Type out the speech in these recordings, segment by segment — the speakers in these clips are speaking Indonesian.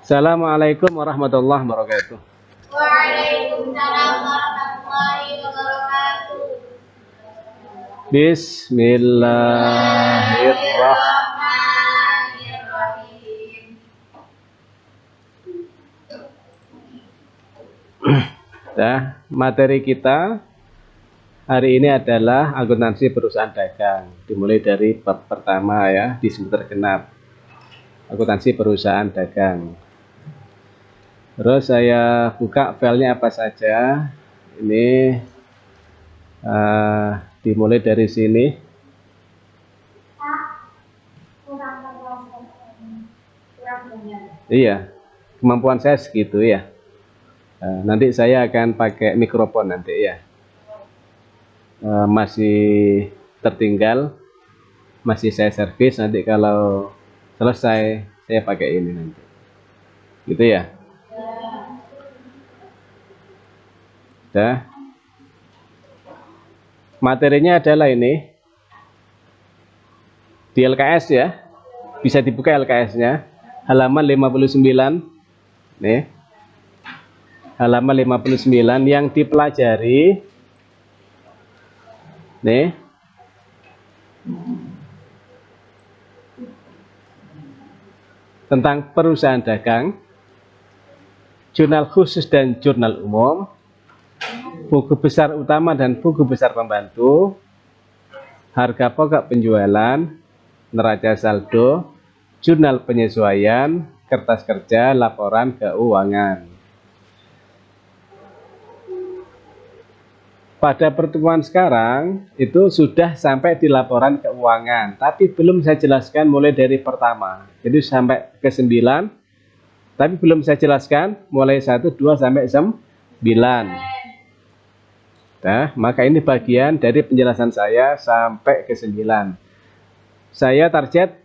Assalamualaikum warahmatullahi wabarakatuh. Waalaikumsalam warahmatullahi wabarakatuh. Bismillahirrahmanirrahim. Nah, materi kita hari ini adalah akuntansi perusahaan dagang. Dimulai dari bab pertama ya, di semester genap. Akuntansi perusahaan dagang. Terus saya buka filenya apa saja. Ini dimulai dari sini. Iya, kemampuan saya segitu ya. Nanti saya akan pakai mikrofon nanti ya. Masih tertinggal, masih saya servis, nanti kalau selesai saya pakai ini nanti. Gitu ya. Udah. Materinya adalah ini. Di LKS ya. Bisa dibuka LKS-nya. Halaman 59. Nih. Halaman 59 yang dipelajari. Nih. Tentang perusahaan dagang, jurnal khusus dan jurnal umum, buku besar utama dan buku besar pembantu, harga pokok penjualan, neraca saldo, jurnal penyesuaian, kertas kerja, laporan keuangan. Pada pertemuan sekarang itu sudah sampai di laporan keuangan, tapi belum saya jelaskan mulai dari pertama. Jadi sampai ke 9, tapi belum saya jelaskan mulai 1, 2 sampai 9. Nah, maka ini bagian dari penjelasan saya sampai ke 9. Saya target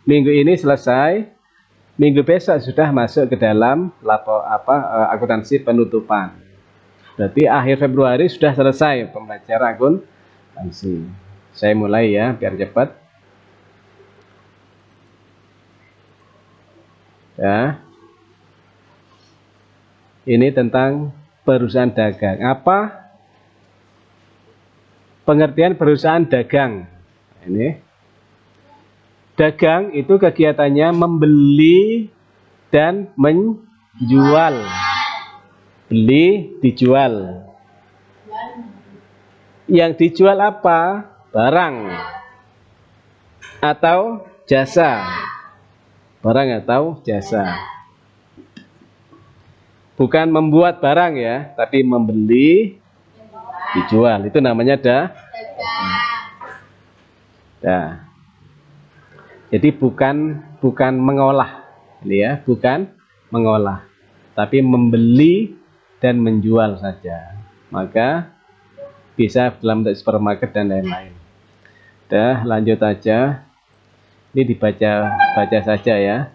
minggu ini selesai, minggu besok sudah masuk ke dalam akuntansi penutupan. Berarti akhir Februari sudah selesai pembelajaran akuntansi. Saya mulai ya, biar cepat. Ya. Ini tentang perusahaan dagang. Apa pengertian perusahaan dagang? Ini. Dagang itu kegiatannya membeli dan menjual. Beli, dijual. Yang dijual apa? Barang atau jasa. Barang atau jasa. Bukan membuat barang ya, tapi membeli, dijual. Itu namanya dagang. Jadi bukan mengolah, ini ya, bukan mengolah, tapi membeli dan menjual saja. Maka bisa dalam supermarket dan lain-lain. Dah, lanjut aja. Ini baca saja ya.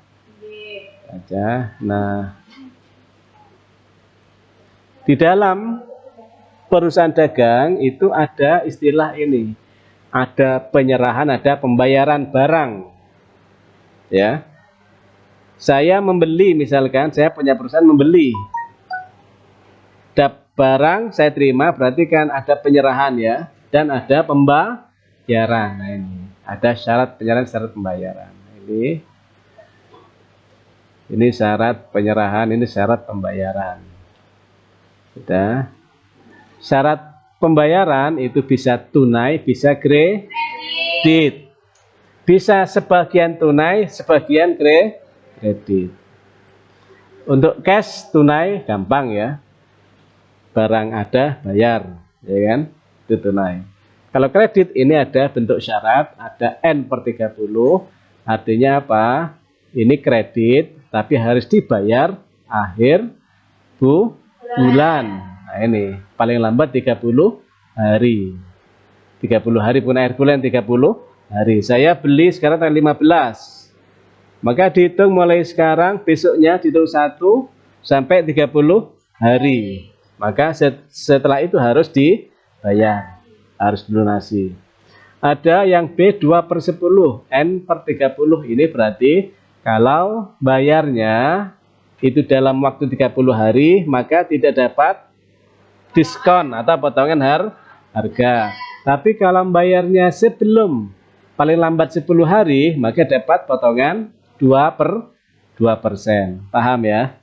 Baca. Nah, di dalam perusahaan dagang itu ada istilah ini. Ada penyerahan, ada pembayaran barang. Ya. Saya membeli, misalkan saya punya perusahaan membeli. Barang saya terima, berarti kan ada penyerahan ya, dan ada pembayaran. Nah, ini ada syarat penyerahan, syarat pembayaran. Ini syarat penyerahan, ini syarat pembayaran. Sudah. Syarat pembayaran itu bisa tunai, bisa kredit. Bisa sebagian tunai, sebagian kredit. Untuk cash tunai gampang ya. Barang ada, bayar, ya kan? Itu tunai. Kalau kredit ini ada bentuk syarat, ada N/30, artinya apa? Ini kredit, tapi harus dibayar akhir bulan. Nah ini, paling lambat 30 hari. 30 hari pun akhir bulan 30 hari. Saya beli sekarang tanggal 15. Maka dihitung mulai sekarang, besoknya dihitung 1 sampai 30 hari. Maka setelah itu harus dibayar, harus dilunasi. Ada yang B2/10, N/30, ini berarti kalau bayarnya itu dalam waktu 30 hari, maka tidak dapat diskon atau potongan harga. Tapi kalau bayarnya sebelum paling lambat 10 hari, maka dapat potongan 2%. Paham ya?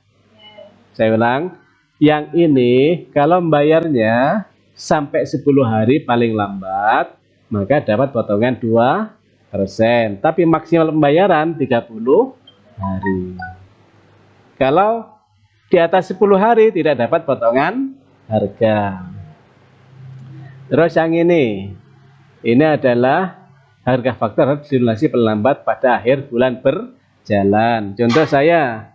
Saya ulang, yang ini kalau bayarnya sampai 10 hari paling lambat, maka dapat potongan 2%. Tapi maksimal pembayaran 30 hari. Kalau di atas 10 hari tidak dapat potongan harga. Terus yang ini adalah harga faktor harus dilunasi pelambat pada akhir bulan berjalan. Contoh saya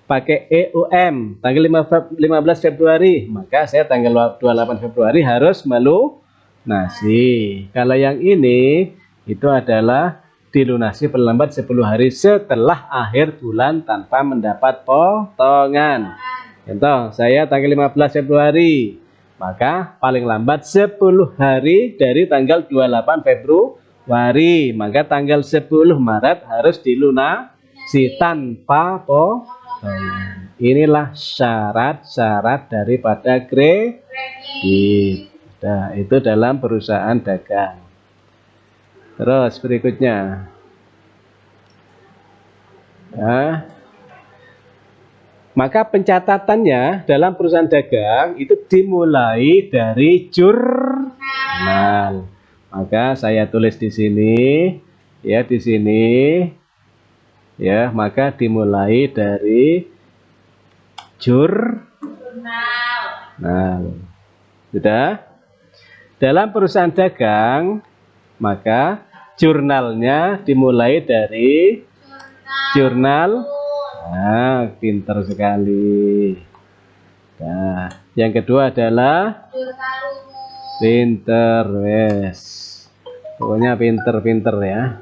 pakai EUM tanggal 15 Februari, maka saya tanggal 28 Februari harus melunasi. Kalau yang ini itu adalah dilunasi pelambat 10 hari setelah akhir bulan tanpa mendapat potongan. Contoh, saya tanggal 15 Februari, maka paling lambat 10 hari dari tanggal 28 Februari, maka tanggal 10 Maret harus dilunasi tanpa potongan. Inilah syarat-syarat daripada kredit. Nah, itu dalam perusahaan dagang. Terus berikutnya. Nah, maka pencatatannya dalam perusahaan dagang itu dimulai dari jurnal. Maka saya tulis di sini, ya di sini, ya maka dimulai dari jurnal. Sudah? Dalam perusahaan dagang, maka jurnalnya dimulai dari jurnal. Nah, pintar sekali. Nah, yang kedua adalah pinter, wes. Pokoknya pinter-pinter ya.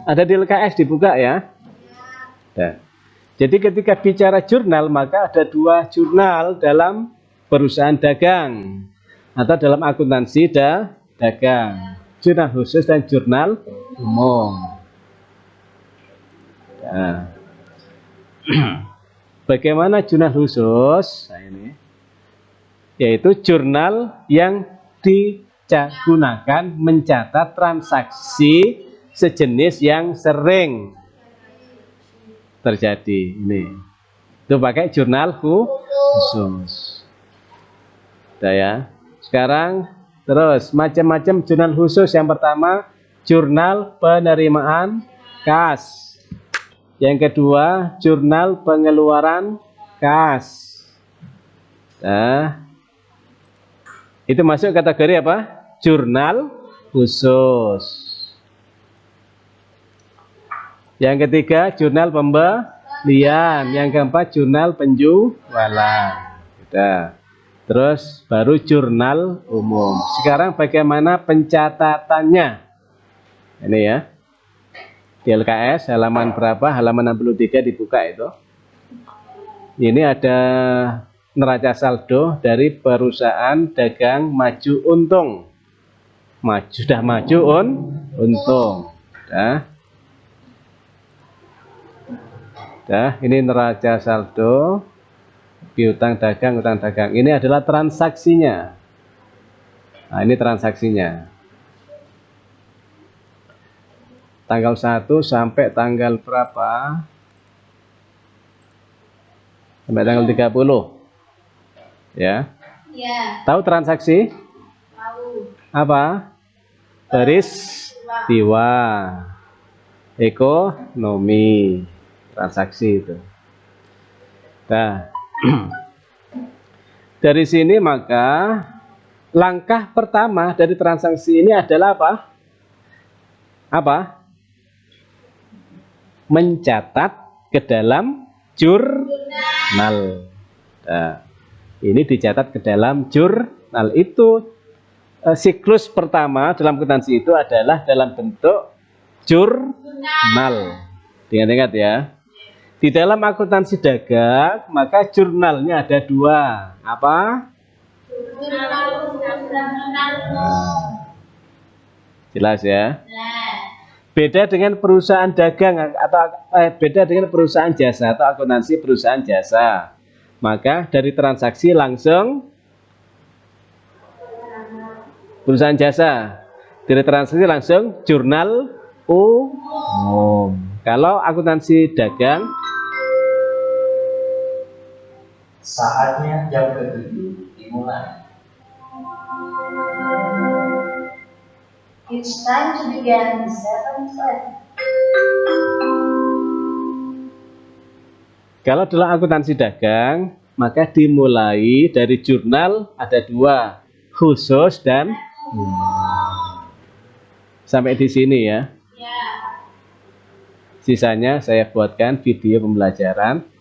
Ada di LKS dibuka ya. Nah, jadi ketika bicara jurnal, maka ada 2 jurnal dalam perusahaan dagang atau dalam akuntansi dagang. Jurnal khusus dan jurnal umum. Nah, bagaimana jurnal khusus? Nah, ini yaitu jurnal yang digunakan mencatat transaksi sejenis yang sering terjadi. Ini itu pakai jurnal khusus. Udah ya. Sekarang terus macam-macam jurnal khusus. Yang pertama jurnal penerimaan kas. Yang kedua, jurnal pengeluaran kas. Nah, itu masuk kategori apa? Jurnal khusus. Yang ketiga, jurnal pembelian. Yang keempat, jurnal penjualan. Sudah. Terus baru jurnal umum. Sekarang bagaimana pencatatannya? Ini ya. Di LKS halaman berapa? Halaman 63 dibuka itu. Ini ada neraca saldo dari perusahaan dagang maju untung. Sudah maju untung. Ini neraca saldo piutang dagang, utang dagang. Ini adalah transaksinya. Nah, ini transaksinya. Tanggal 1 sampai tanggal berapa? Sampai tanggal 30. Ya. Ya. Tahu transaksi? Tahu. Apa? Peristiwa. Ekonomi. Transaksi itu. Nah. Dari sini maka langkah pertama dari transaksi ini adalah apa? Apa? Mencatat ke dalam jurnal. Nah, ini dicatat ke dalam jurnal. Itu siklus pertama dalam akuntansi itu adalah dalam bentuk jurnal. Ingat-ingat ya. Di dalam akuntansi dagang, maka jurnalnya ada 2. Apa? Jurnal khusus dan jurnal umum. Jelas ya. Beda dengan perusahaan dagang atau beda dengan perusahaan jasa atau akuntansi perusahaan jasa. Maka dari transaksi langsung perusahaan jasa. Dari transaksi langsung jurnal umum. Kalau akuntansi dagang Saatnya jam ke-7 dimulai. It's time to begin the 7:20. Kalau dalam akuntansi dagang, maka dimulai dari jurnal ada 2, khusus dan sampai di sini ya. Ya. Sisanya saya buatkan video pembelajaran.